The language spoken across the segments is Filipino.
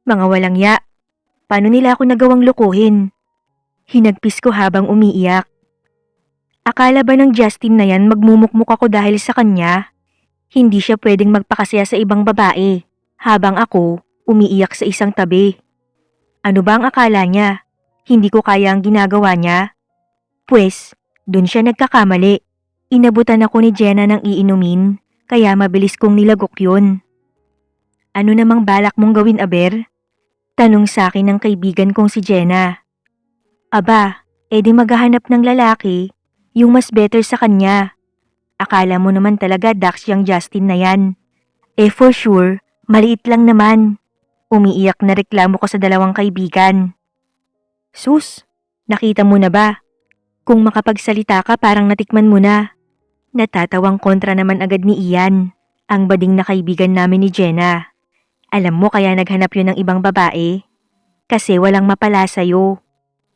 Mga walang ya, paano nila ako nagawang lukuhin? Hinagpis ko habang umiiyak. Akala ba ng Justin na yan magmumukmuk ako dahil sa kanya? Hindi siya pwedeng magpakasaya sa ibang babae, habang ako umiiyak sa isang tabi. Ano ba ang akala niya? Hindi ko kaya ang ginagawa niya? Pwes, dun siya nagkakamali. Inabutan ako ni Jenna ng iinumin, kaya mabilis kong nilagok yun. Ano namang balak mong gawin, Aber? Tanong sa akin ng kaibigan kong si Jenna. Aba, edi maghahanap ng lalaki, yung mas better sa kanya. Akala mo naman talaga Dax yung Justin na yan. For sure, maliit lang naman. Umiiyak na reklamo ko sa dalawang kaibigan. Sus, nakita mo na ba? Kung makapagsalita ka parang natikman mo na. Natatawang kontra naman agad ni Ian, ang bading na kaibigan namin ni Jenna. Alam mo kaya naghanap yun ng ibang babae? Kasi walang mapala sa'yo.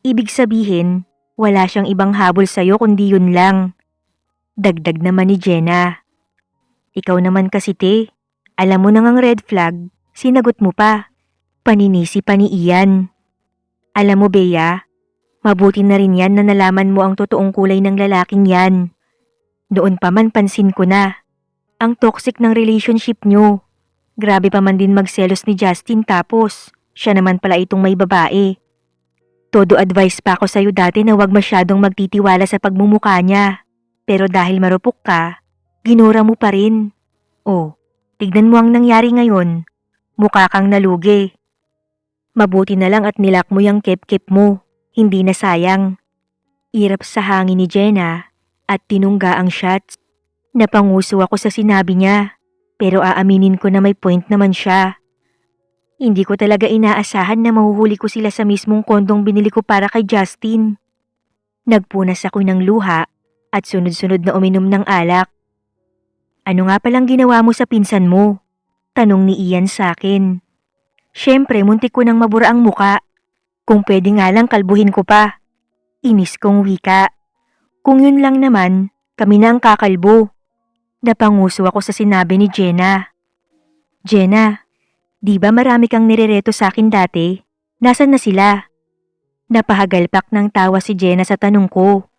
Ibig sabihin, wala siyang ibang habol sa'yo kundi yun lang. Dagdag naman ni Jenna. Ikaw naman kasi te, alam mo nang ang red flag, sinagot mo pa. Paninisi pa ni Ian. Alam mo Bea, mabuti na rin yan na nalaman mo ang totoong kulay ng lalaking yan. Noon pa man pansin ko na. Ang toxic ng relationship nyo. Grabe pa man din magselos ni Justin tapos siya naman pala itong may babae. Todo advice pa ako sa'yo dati na huwag masyadong magtitiwala sa pagmumukha niya. Pero dahil marupok ka, ginura mo pa rin. Oh, tignan mo ang nangyari ngayon. Mukha kang nalugi. Mabuti na lang at nilak mo yung kep-kep mo. Hindi na sayang. Irap sa hangin ni Jenna at tinungga ang shots. Napanguso ako sa sinabi niya. Pero aaminin ko na may point naman siya. Hindi ko talaga inaasahan na mahuhuli ko sila sa mismong kondong binili ko para kay Justin. Nagpunas ako ng luha at sunod-sunod na uminom ng alak. Ano nga palang ginawa mo sa pinsan mo? Tanong ni Ian sa akin. Siyempre, muntik ko nang mabura ang muka. Kung pwede nga lang kalbuhin ko pa. Inis kong wika. Kung yun lang naman, kami na ang kakalbo. Napanguso ako sa sinabi ni Jenna. Jenna, di ba marami kang nirereto sa akin dati? Nasaan na sila? Napahagalpak ng tawa si Jenna sa tanong ko.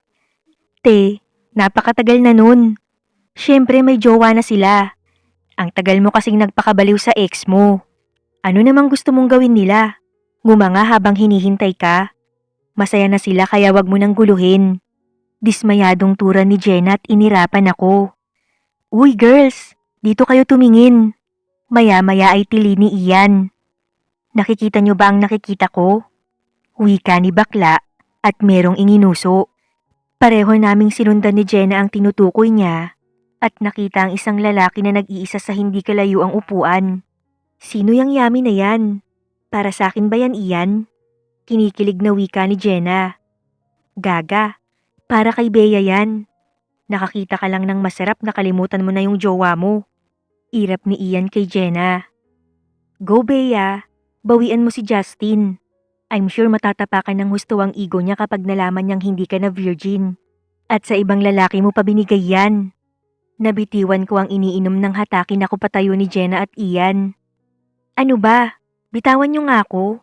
Te, napakatagal na nun. Siyempre may jowa na sila. Ang tagal mo kasing nagpakabaliw sa ex mo. Ano namang gusto mong gawin nila? Ngumanga habang hinihintay ka? Masaya na sila kaya wag mo nang guluhin. Dismayadong tura ni Jenna at inirapan ako. Uy girls, dito kayo tumingin. Maya-maya ay tili ni Ian. Nakikita niyo ba ang nakikita ko? Wika ni bakla at merong inginuso. Pareho naming sinundan ni Jenna ang tinutukoy niya at nakita ang isang lalaki na nag-iisa sa hindi kalayo ang upuan. Sino yang yami na yan? Para sa akin ba yan Ian? Kinikilig na wika ni Jenna. Gaga, para kay Bea yan. Nakakita ka lang ng masarap na kalimutan mo na yung jowa mo. Irap ni Ian kay Jenna. Go Bea, bawian mo si Justin. I'm sure matatapakan ng husto ang ego niya kapag nalaman niyang hindi ka na virgin. At sa ibang lalaki mo pa binigay yan. Nabitiwan ko ang iniinom ng hatakin ako patayo ni Jenna at Ian. Ano ba? Bitawan niyo nga ako.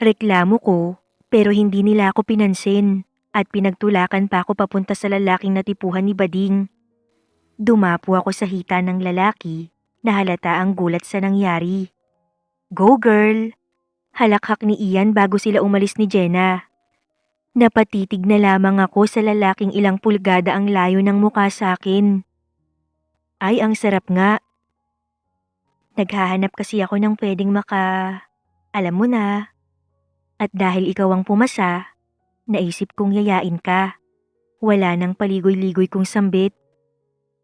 Reklamo ko, pero hindi nila ako pinansin at pinagtulakan pa ako papunta sa lalaking natipuhan ni Bading. Dumapo ako sa hita ng lalaki na halata ang gulat sa nangyari. Go girl! Halakhak ni Ian bago sila umalis ni Jenna. Napatitig na lamang ako sa lalaking ilang pulgada ang layo ng mukha sa akin. Ay, ang sarap nga. Naghahanap kasi ako ng pwedeng alam mo na. At dahil ikaw ang pumasa, naisip kong yayain ka. Wala nang paligoy-ligoy kong sambit.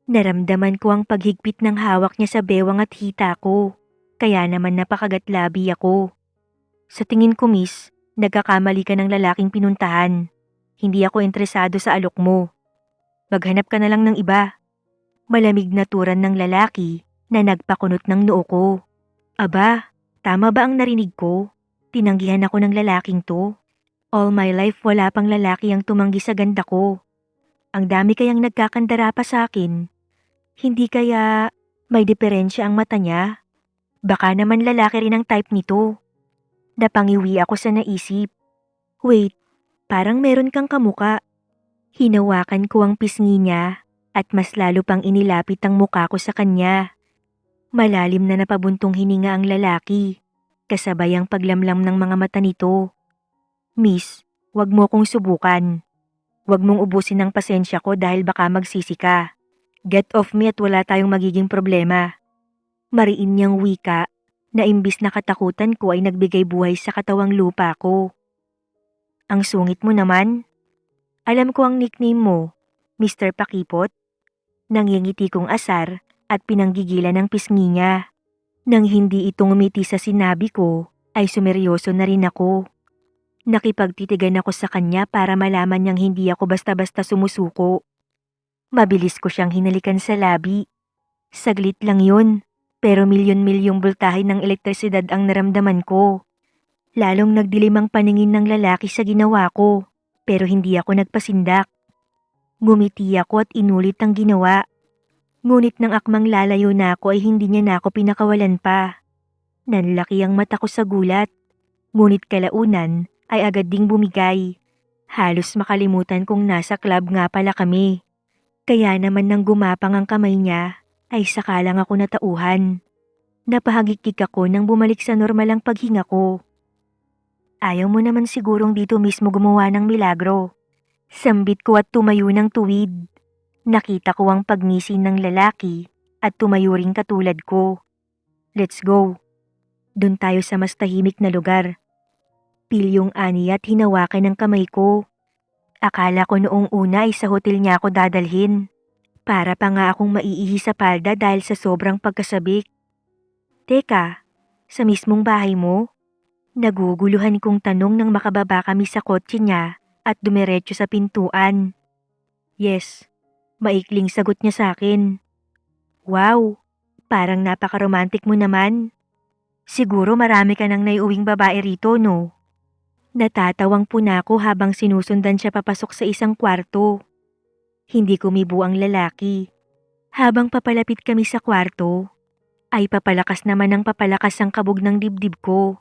Naramdaman ko ang paghigpit ng hawak niya sa bewang at hita ko. Kaya naman napakagatlabi ako. Sa tingin ko miss, nagkakamali ka ng lalaking pinuntahan. Hindi ako interesado sa alok mo. Maghanap ka na lang ng iba. Malamig na turan ng lalaki na nagpakunot ng noo ko. Aba, tama ba ang narinig ko? Tinanggihan ako ng lalaking to. All my life wala pang lalaki ang tumanggi sa ganda ko. Ang dami kayang nagkakandara pa sa akin. Hindi kaya may diferensya ang mata niya? Baka naman lalaki rin ang type nito. Napangiwi ako sa naisip. Wait, parang meron kang kamuka. Hinawakan ko ang pisngi niya at mas lalo pang inilapit ang muka ko sa kanya. Malalim na napabuntong hininga ang lalaki, kasabay ang paglamlam ng mga mata nito. Miss, wag mo kong subukan. Wag mong ubusin ang pasensya ko dahil baka magsisi ka. Get off me at wala tayong magiging problema. Mariin niyang wika na imbis na katakutan ko ay nagbigay buhay sa katawang lupa ko. Ang sungit mo naman. Alam ko ang nickname mo, Mr. Pakipot. Nangyingiti kong asar at pinanggigilan ng pisngi niya. Nang hindi ito ngumiti sa sinabi ko, ay sumeryoso na rin ako. Nakipagtitigan ako sa kanya para malaman niyang hindi ako basta-basta sumusuko. Mabilis ko siyang hinalikan sa labi. Saglit lang yun, pero milyon-milyong voltahe ng elektrisidad ang naramdaman ko. Lalong nagdilim ang paningin ng lalaki sa ginawa ko, pero hindi ako nagpasindak. Ngumiti ako at inulit ang ginawa. Ngunit nang akmang lalayo na ako ay hindi niya na ako pinakawalan pa. Nanlaki ang mata ko sa gulat, ngunit kalaunan ay agad ding bumigay. Halos makalimutan kong nasa club nga pala kami. Kaya naman nang gumapang ang kamay niya, ay saka lang ako natauhan. Napahagikik ako nang bumalik sa normal ang paghinga ko. Ayaw mo naman sigurong dito mismo gumawa ng milagro. Sambit ko at tumayo ng tuwid. Nakita ko ang pagngisi ng lalaki at tumayo ring katulad ko. Let's go. Doon tayo sa mas tahimik na lugar. Pilyong ani at hinawakan ng kamay ko. Akala ko noong una ay sa hotel niya ako dadalhin. Para pa nga akong maiihi sa palda dahil sa sobrang pagkasabik. Teka, sa mismong bahay mo? Naguguluhan kong tanong nang makababa kami sa kotse niya at dumiretso sa pintuan. Yes, maikling sagot niya sa akin. Wow, parang napaka-romantic mo naman. Siguro marami ka nang naiuwing babae rito, no? Natatawang puna ako habang sinusundan siya papasok sa isang kwarto. Hindi kumibo ang lalaki. Habang papalapit kami sa kwarto, ay papalakas naman ang papalakas ang kabog ng dibdib ko.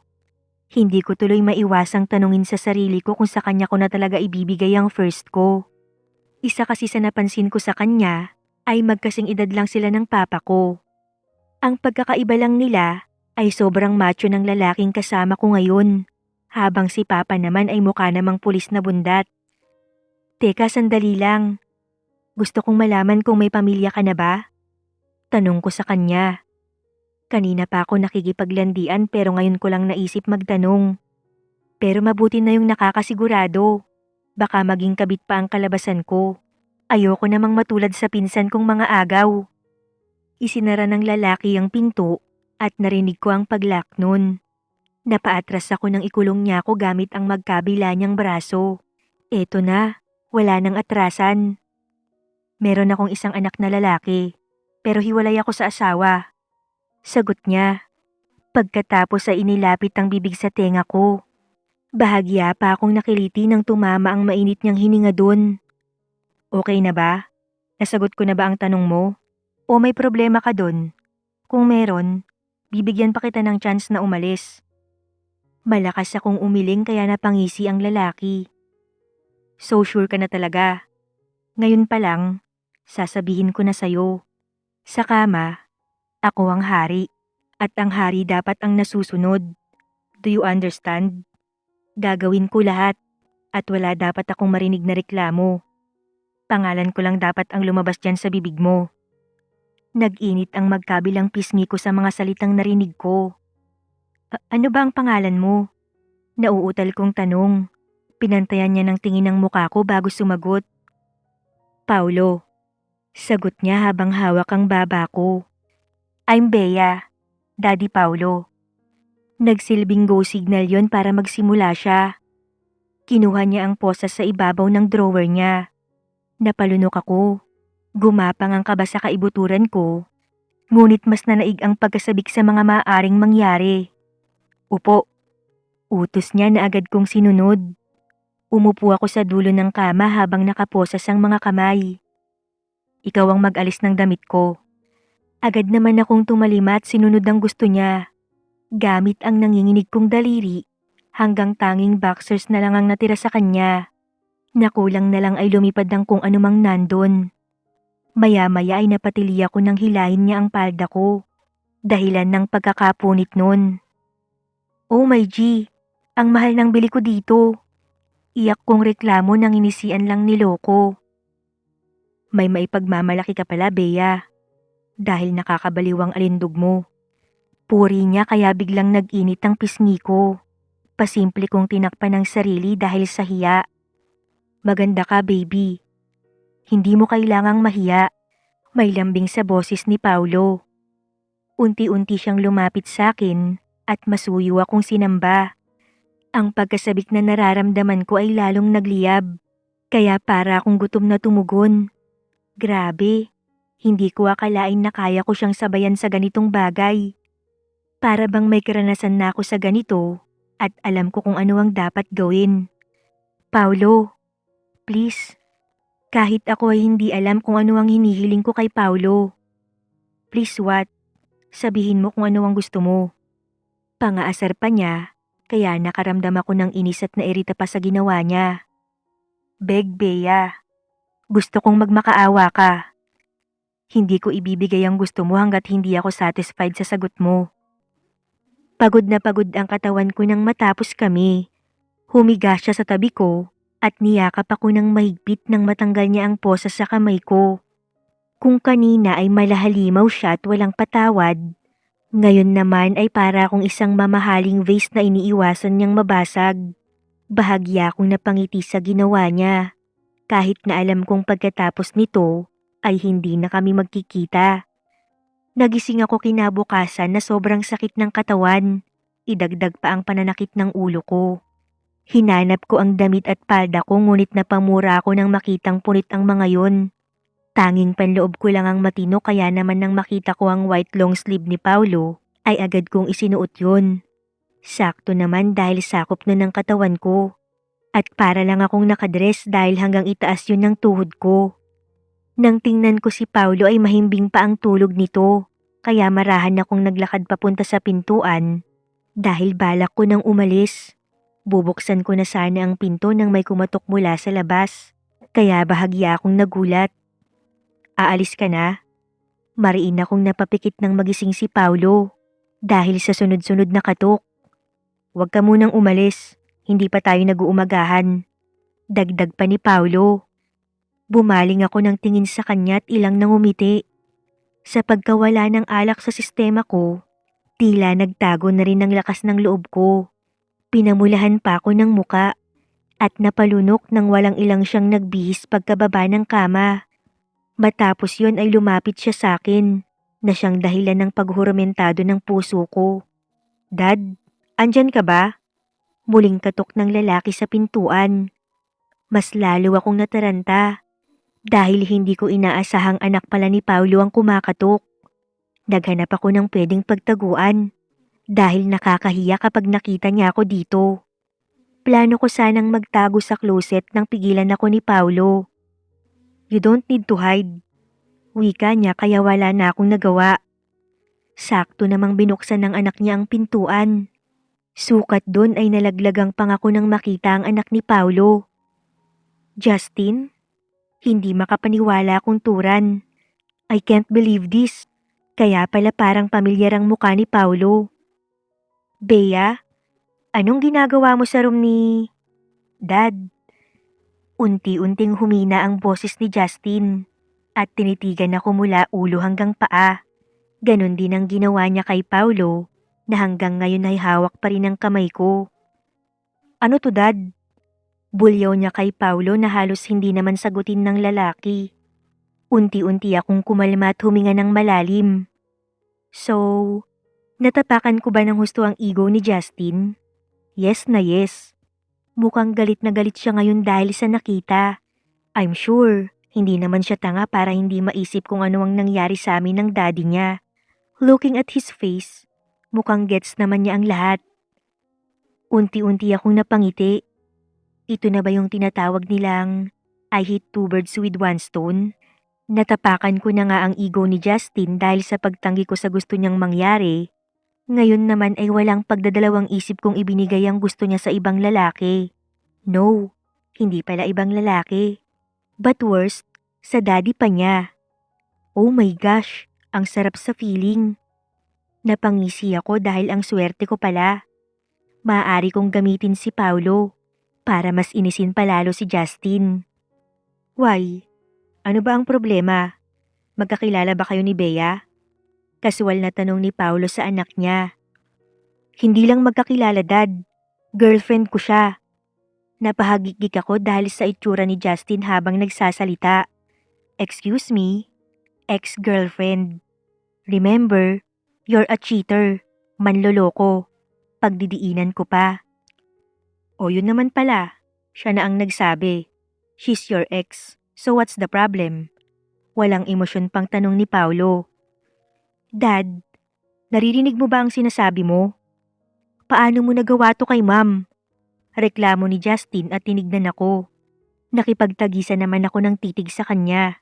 Hindi ko tuloy maiwasang tanungin sa sarili ko kung sa kanya ko na talaga ibibigay ang first ko. Isa kasi sa napansin ko sa kanya ay magkasing edad lang sila ng papa ko. Ang pagkakaiba lang nila ay sobrang macho ng lalaking kasama ko ngayon, habang si papa naman ay mukha namang pulis na bundat. Teka, sandali lang. Gusto kong malaman kung may pamilya ka na ba? Tanong ko sa kanya. Kanina pa ako nakikipaglandian pero ngayon ko lang naisip magtanong. Pero mabuti na yung nakakasigurado. Baka maging kabit pa ang kalabasan ko. Ayoko namang matulad sa pinsan kong mga agaw. Isinara ng lalaki ang pinto at narinig ko ang pag-lock nun. Napaatras ako nang ikulong niya ako gamit ang magkabila niyang braso. Eto na, wala nang atrasan. Meron akong isang anak na lalaki, pero hiwalay ako sa asawa. Sagot niya. Pagkatapos ay inilapit ang bibig sa tenga ko. Bahagya pa akong nakiliti nang tumama ang mainit niyang hininga dun. Okay na ba? Nasagot ko na ba ang tanong mo? O may problema ka dun? Kung meron, bibigyan pa kita ng chance na umalis. Malakas akong umiling kaya napangisi ang lalaki. So sure ka na talaga. Ngayon pa lang, sasabihin ko na sa'yo. Sa kama, ako ang hari. At ang hari dapat ang nasusunod. Do you understand? Gagawin ko lahat at wala dapat akong marinig na reklamo. Pangalan ko lang dapat ang lumabas dyan sa bibig mo. Nag-init ang magkabilang pisngi ko sa mga salitang narinig ko. Ano ba ang pangalan mo? Nauutal kong tanong. Pinantayan niya ng tingin ng mukha ko bago sumagot. Paulo. Sagot niya habang hawak ang baba ko. I'm Bea, Daddy Paulo. Nagsilbing go signal yon para magsimula siya. Kinuha niya ang posas sa ibabaw ng drawer niya. Napalunok ako. Gumapang ang kaba sa kaibuturan ko. Ngunit mas nanaig ang pagkasabik sa mga maaaring mangyari. Upo. Utos niya na agad kong sinunod. Umupo ako sa dulo ng kama habang nakaposas ang mga kamay. Ikaw ang mag-alis ng damit ko. Agad naman akong tumalima at sinunod ang gusto niya. Gamit ang nanginginig kong daliri, hanggang tanging boxers na lang ang natira sa kanya. Nakulang na lang ay lumipad ng kung anumang nandun. Maya-maya ay napatili ako nang hilahin niya ang palda ko, dahilan ng pagkakapunit nun. Oh my G, ang mahal ng bili ko dito. Iyak kong reklamo nang inisian lang ni Loco. May maipagmamalaki ka pala, Bea. Dahil nakakabaliw ang alindog mo. Puri niya kaya biglang nag-init ang pisngi ko. Pasimple kong tinakpan ng sarili dahil sa hiya. Maganda ka, baby. Hindi mo kailangang mahiya. May lambing sa boses ni Paulo. Unti-unti siyang lumapit sa akin at masuyo akong sinamba. Ang pagkasabik na nararamdaman ko ay lalong nagliyab. Kaya para akong gutom na tumugon. Grabe, hindi ko akalain na kaya ko siyang sabayan sa ganitong bagay. Para bang may karanasan na ako sa ganito at alam ko kung ano ang dapat gawin. Paulo, please. Kahit ako ay hindi alam kung ano ang hinihiling ko kay Paulo. Please what? Sabihin mo kung ano ang gusto mo. Pangaasar pa niya, kaya nakaramdam ako ng inis at nairita pa sa ginawa niya. Beg, Bea. Gusto kong magmakaawa ka. Hindi ko ibibigay ang gusto mo hanggat hindi ako satisfied sa sagot mo. Pagod na pagod ang katawan ko nang matapos kami. Humiga siya sa tabi ko at niyakap ako ng mahigpit nang matanggal niya ang posa sa kamay ko. Kung kanina ay malahalimaw siya at walang patawad, ngayon naman ay para akong isang mamahaling vase na iniiwasan niyang mabasag. Bahagya akong napangiti sa ginawa niya, kahit na alam kong pagkatapos nito ay hindi na kami magkikita. Nagising ako kinabukasan na sobrang sakit ng katawan, idagdag pa ang pananakit ng ulo ko. Hinanap ko ang damit at palda ko ngunit napamura ako nang makitang punit ang mga yon. Tanging panloob ko lang ang matino kaya naman nang makita ko ang white long sleeve ni Paulo ay agad kong isinuot yun. Sakto naman dahil sakop na ng katawan ko. At para lang akong nakadress dahil hanggang itaas yun ng tuhod ko. Nang tingnan ko si Paulo ay mahimbing pa ang tulog nito kaya marahan akong naglakad papunta sa pintuan dahil balak ko nang umalis. Bubuksan ko na sana ang pinto nang may kumatok mula sa labas kaya bahagya akong nagulat. Aalis ka na? Mariin akong napapikit ng magising si Paulo dahil sa sunod-sunod na katok. Huwag ka munang umalis, hindi pa tayo nag-uumagahan. Dagdag pa ni Paulo. Bumaling ako ng tingin sa kanya at ilang nangumiti. Sa pagkawala ng alak sa sistema ko, tila nagtago na rin ang lakas ng loob ko. Pinamulahan pa ako ng muka at napalunok nang walang ilang siyang nagbihis pagkababa ng kama. Matapos yon ay lumapit siya sa akin na siyang dahilan ng paghurumentado ng puso ko. Dad, andyan ka ba? Muling katok ng lalaki sa pintuan. Mas lalo akong nataranta dahil hindi ko inaasahang anak pala ni Paulo ang kumakatok. Naghanap ako ng pwedeng pagtaguan dahil nakakahiya kapag nakita niya ako dito. Plano ko sanang magtago sa closet nang pigilan ako ni Paulo. You don't need to hide. Wika niya kaya wala na akong nagawa. Sakto namang binuksan ng anak niya ang pintuan. Sukat doon ay nalaglagang pangako nang makita ang anak ni Paulo. Justin? Hindi makapaniwala akong turan. I can't believe this. Kaya pala parang pamilyar ang mukha ni Paulo. Bea, anong ginagawa mo sa room ni Dad? Unti-unting humina ang boses ni Justin at tinitigan ako mula ulo hanggang paa. Ganon din ang ginawa niya kay Paulo na hanggang ngayon ay hawak pa rin ang kamay ko. Ano to, Dad? Bulyaw niya kay Paulo na halos hindi naman sagutin ng lalaki. Unti-unti akong kumalma at huminga ng malalim. So, natapakan ko ba ng husto ang ego ni Justin? Yes na yes. Mukhang galit na galit siya ngayon dahil sa nakita. I'm sure, hindi naman siya tanga para hindi maisip kung ano ang nangyari sa amin ng daddy niya. Looking at his face, mukhang gets naman niya ang lahat. Unti-unti akong napangiti. Ito na ba yung tinatawag nilang I hit two birds with one stone? Natapakan ko na nga ang ego ni Justin dahil sa pagtanggi ko sa gusto niyang mangyari. Ngayon naman ay walang pagdadalawang isip kong ibinigay ang gusto niya sa ibang lalaki. No, hindi pala ibang lalaki. But worst, sa daddy pa niya. Oh my gosh, ang sarap sa feeling. Napangisi ako dahil ang swerte ko pala. Maaari kong gamitin si Paulo para mas inisin palalo si Justin. Why? Ano ba ang problema? Magkakilala ba kayo ni Bea? Kasual na tanong ni Paulo sa anak niya. Hindi lang magkakilala, Dad. Girlfriend ko siya. Napahagikik ako dahil sa itsura ni Justin habang nagsasalita. Excuse me? Ex-girlfriend. Remember, you're a cheater. Manloloko. Pagdidiinan ko pa. O yun naman pala. Siya na ang nagsabi. She's your ex. So what's the problem? Walang emosyon pang tanong ni Paulo. Dad, naririnig mo ba ang sinasabi mo? Paano mo nagawa to kay ma'am? Reklamo ni Justin at tinignan ako. Nakipagtagisan naman ako ng titig sa kanya.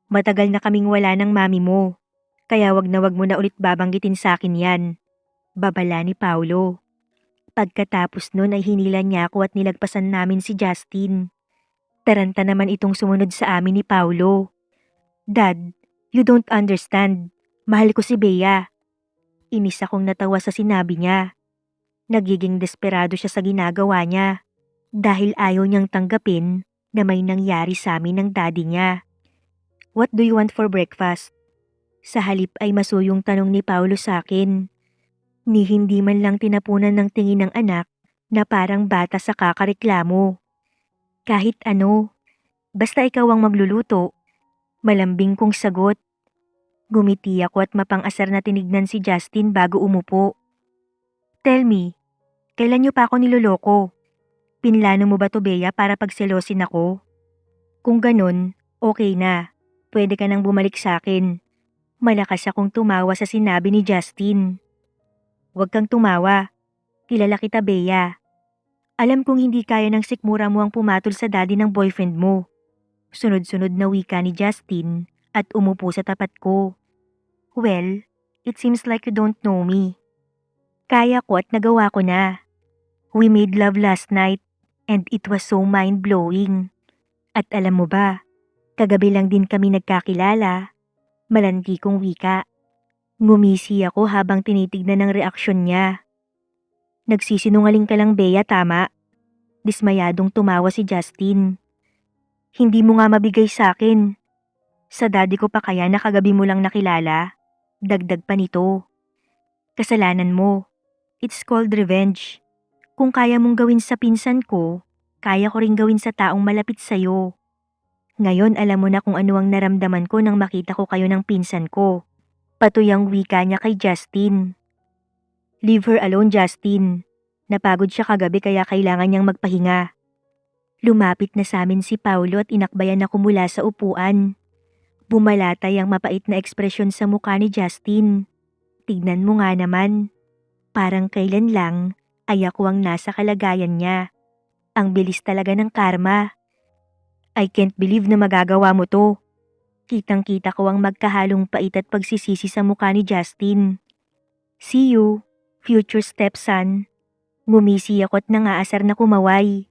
Matagal na kaming wala ng mami mo. Kaya wag mo na ulit babanggitin sa akin yan. Babala ni Paulo. Pagkatapos nun ay hinila niya ako at nilagpasan namin si Justin. Taranta naman itong sumunod sa amin ni Paulo. Dad, you don't understand. Mahal ko si Bea. Inis akong natawa sa sinabi niya. Nagiging desperado siya sa ginagawa niya. Dahil ayaw niyang tanggapin na may nangyari sa amin ng daddy niya. What do you want for breakfast? Sa halip ay masuyong tanong ni Paulo sa akin. Ni hindi man lang tinapunan ng tingin ng anak na parang bata sa kakareklamo. Kahit ano, basta ikaw ang magluluto. Malambing kong sagot. Gumiti ako at mapang-asar na tinignan si Justin bago umupo. Tell me, kailan niyo pa ako niloloko? Pinlano mo ba to, Bea, para pagselosin ako? Kung ganon, okay na. Pwede ka nang bumalik sa akin. Malakas akong tumawa sa sinabi ni Justin. Huwag kang tumawa. Kilala kita, Bea. Alam kong hindi kaya ng sikmura mo ang pumatol sa daddy ng boyfriend mo. Sunod-sunod na wika ni Justin at umupo sa tapat ko. Well, it seems like you don't know me. Kaya ko at nagawa ko na. We made love last night and it was so mind-blowing. At alam mo ba, kagabi lang din kami nagkakilala. Malandi kong wika. Ngumisi ako habang tinitignan ng reaksyon niya. Nagsisinungaling ka lang, Bea, tama? Dismayadong tumawa si Justin. Hindi mo nga mabigay sa akin. Sa daddy ko pa kaya na kagabi mo lang nakilala? Dagdag pa nito. Kasalanan mo. It's called revenge. Kung kaya mong gawin sa pinsan ko, kaya ko rin gawin sa taong malapit sa'yo. Ngayon alam mo na kung ano ang naramdaman ko nang makita ko kayo ng pinsan ko. Patuyang wika niya kay Justin. Leave her alone, Justin. Napagod siya kagabi kaya kailangan niyang magpahinga. Lumapit na sa amin si Paulo at inakbayan ako mula sa upuan. Bumalatay ang mapait na ekspresyon sa mukha ni Justin. Tignan mo nga naman. Parang kailan lang ay ako ang nasa kalagayan niya. Ang bilis talaga ng karma. I can't believe na magagawa mo to. Kitang-kita ko ang magkahalong pait at pagsisisi sa mukha ni Justin. See you, future stepson. Ngumisi ako at nangaasar na kumaway.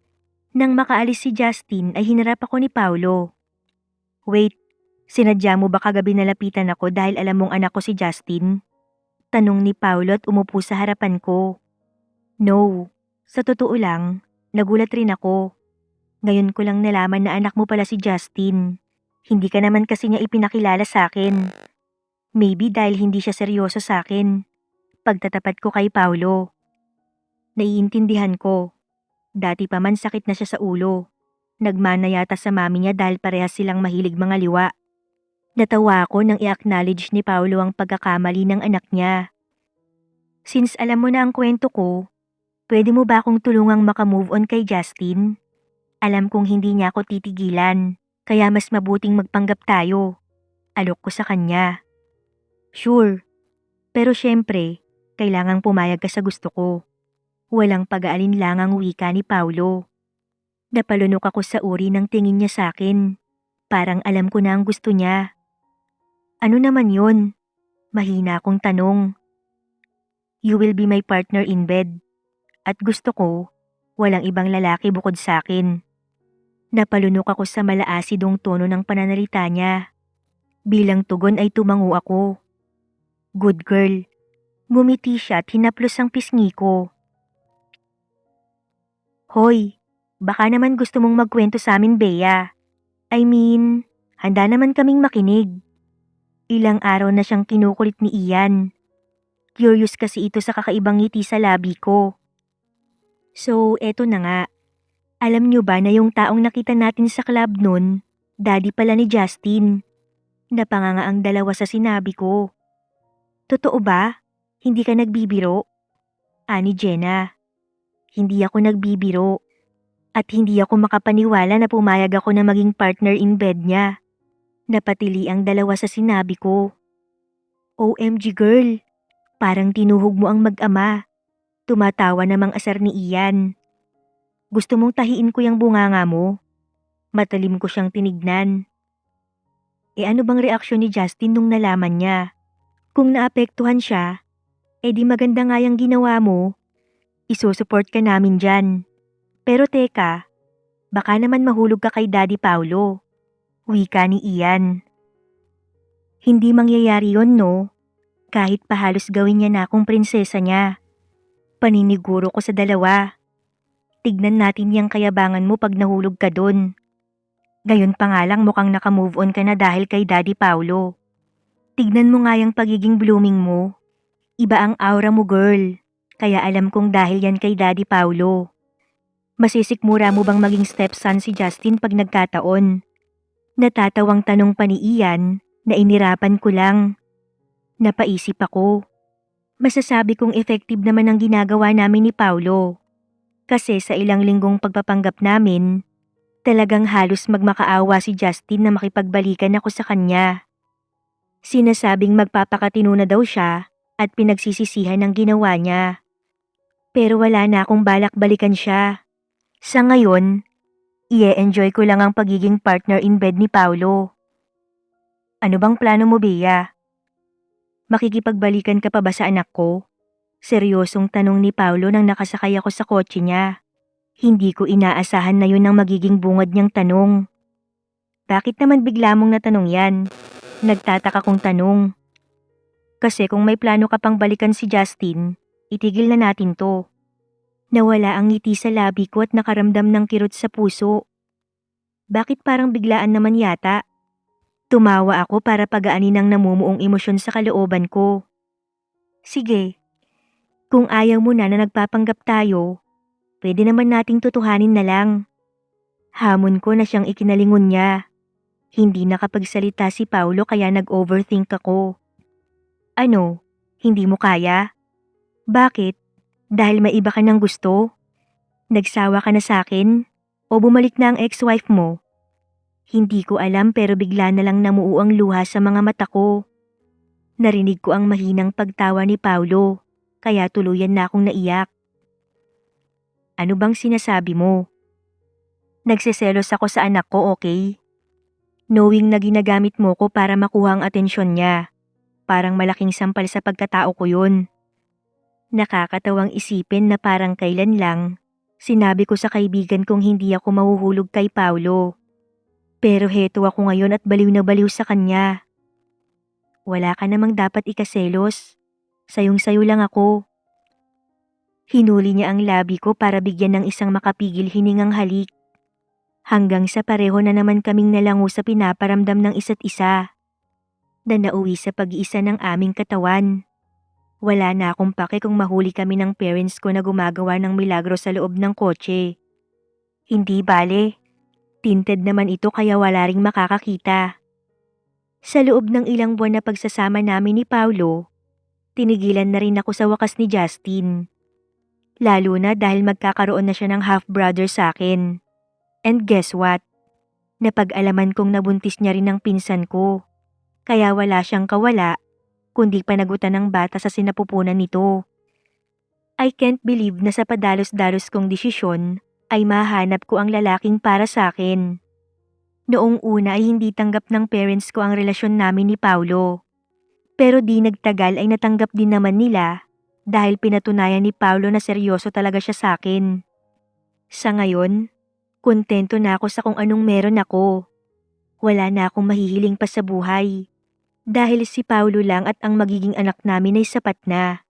Nang makaalis si Justin ay hinarap ako ni Paulo. Wait, sinadya mo ba kagabi nalapitan ako dahil alam mong anak ko si Justin? Tanong ni Paulo at umupo sa harapan ko. No, sa totoo lang, nagulat rin ako. Ngayon ko lang nalaman na anak mo pala si Justin. Hindi ka naman kasi niya ipinakilala sa akin. Maybe dahil hindi siya seryoso sa akin. Pagtatapat ko kay Paulo. Naiintindihan ko. Dati pa man sakit na siya sa ulo. Nagmana yata sa mami niya dahil parehas silang mahilig mga liwa. Natawa ako nang i-acknowledge ni Paulo ang pagkakamali ng anak niya. Since alam mo na ang kwento ko, pwede mo ba akong tulungang makamove on kay Justin? Alam kong hindi niya ako titigilan. Kaya mas mabuting magpanggap tayo. Alok ko sa kanya. Sure. Pero syempre, kailangang pumayag ka sa gusto ko. Walang pag-aalinlangang wika ni Paulo. Napalunok ako sa uri ng tingin niya sa akin. Parang alam ko na ang gusto niya. Ano naman yon? Mahina akong tanong. You will be my partner in bed. At gusto ko, walang ibang lalaki bukod sa akin. Napalunok ako sa malaasidong tono ng pananalita niya. Bilang tugon ay tumango ako. Good girl. Ngumiti siya at hinaplos ang pisngi ko. Hoy, baka naman gusto mong magkwento sa amin, Bea. I mean, handa naman kaming makinig. Ilang araw na siyang kinukulit ni Ian. Curious kasi ito sa kakaibang ngiti sa labi ko. So, eto na nga. Alam niyo ba na yung taong nakita natin sa club nun, daddy pala ni Justin. Napanganga ang dalawa sa sinabi ko. Totoo ba? Hindi ka nagbibiro? Ani Jenna. Hindi ako nagbibiro. At hindi ako makapaniwala na pumayag ako na maging partner in bed niya. Napatili ang dalawa sa sinabi ko. OMG girl, parang tinuhog mo ang mag-ama. Tumatawa namang asar ni Ian. Gusto mong tahiin ko yung bunganga mo? Matalim ko siyang tinignan. Ano bang reaksyon ni Justin nung nalaman niya? Kung naapektuhan siya, di maganda nga yung ginawa mo. Isusupport ka namin dyan. Pero teka, baka naman mahulog ka kay Daddy Paulo. Wika ni Ian. Hindi mangyayari yon, no? Kahit pahalos gawin niya na akong prinsesa niya. Paniniguro ko sa dalawa. Tignan natin yung kayabangan mo pag nahulog ka dun. Gayon pa nga lang mukhang nakamove on ka na dahil kay Daddy Paulo. Tignan mo nga yung pagiging blooming mo. Iba ang aura mo, girl. Kaya alam kong dahil yan kay Daddy Paulo. Masisikmura mo bang maging stepson si Justin pag nagkataon? Natatawang tanong pa ni Ian na inirapan ko lang. Napaisip ako. Masasabi kong effective naman ang ginagawa namin ni Paulo. Kasi sa ilang linggong pagpapanggap namin, talagang halos magmakaawa si Justin na makipagbalikan ako sa kanya. Sinasabing magpapakatino na daw siya at pinagsisisihan ang ginawa niya. Pero wala na akong balak balikan siya. Sa ngayon, i-enjoy ko lang ang pagiging partner in bed ni Paulo. Ano bang plano mo, Bea? Makikipagbalikan ka pa ba sa anak ko? Seryosong tanong ni Paulo nang nakasakay ako sa kotse niya. Hindi ko inaasahan na yun ang magiging bungad niyang tanong. Bakit naman bigla mong natanong yan? Nagtataka kong tanong. Kasi kung may plano ka pang balikan si Justin, itigil na natin to. Nawala ang ngiti sa labi ko at nakaramdam ng kirot sa puso. Bakit parang biglaan naman yata? Tumawa ako para pagaanin ang namumuong emosyon sa kalooban ko. Sige. Kung ayaw mo na nagpapanggap tayo, pwede naman nating tutuhanin na lang. Hamon ko na siyang ikinalingon niya. Hindi nakapagsalita si Paulo kaya nag-overthink ako. Ano? Hindi mo kaya? Bakit? Dahil may iba ka ng gusto? Nagsawa ka na sa akin? O bumalik na ang ex-wife mo? Hindi ko alam pero bigla na lang namuo ang luha sa mga mata ko. Narinig ko ang mahinang pagtawa ni Paulo. Kaya tuluyan na akong naiyak. Ano bang sinasabi mo? Nagseselos ako sa anak ko, okay? Knowing na ginagamit mo ko para makuha ang atensyon niya. Parang malaking sampal sa pagkatao ko yun. Nakakatawang isipin na parang kailan lang, sinabi ko sa kaibigan kong hindi ako mahuhulog kay Paulo. Pero heto ako ngayon at baliw na baliw sa kanya. Wala ka namang dapat ikaselos. Sayong-sayo lang ako. Hinuli niya ang labi ko para bigyan ng isang makapigil hiningang halik. Hanggang sa pareho na naman kaming nalango sa pinaparamdam ng isa't isa. Na nauwi sa pag-iisa ng aming katawan. Wala na akong pake kung mahuli kami ng parents ko na gumagawa ng milagro sa loob ng kotse. Hindi bale. Tinted naman ito kaya wala ring makakakita. Sa loob ng ilang buwan na pagsasama namin ni Paulo, tinigilan na rin ako sa wakas ni Justin. Lalo na dahil magkakaroon na siya ng half-brother sa akin. And guess what? Napag-alaman kong nabuntis niya rin ang pinsan ko. Kaya wala siyang kawala, kundi panagutan ng bata sa sinapupunan nito. I can't believe na sa padalos-dalos kong desisyon ay mahanap ko ang lalaking para sa akin. Noong una ay hindi tanggap ng parents ko ang relasyon namin ni Paulo. Pero di nagtagal ay natanggap din naman nila dahil pinatunayan ni Paulo na seryoso talaga siya sa akin. Sa ngayon, kontento na ako sa kung anong meron ako. Wala na akong mahihiling pa sa buhay. Dahil si Paulo lang at ang magiging anak namin ay sapat na.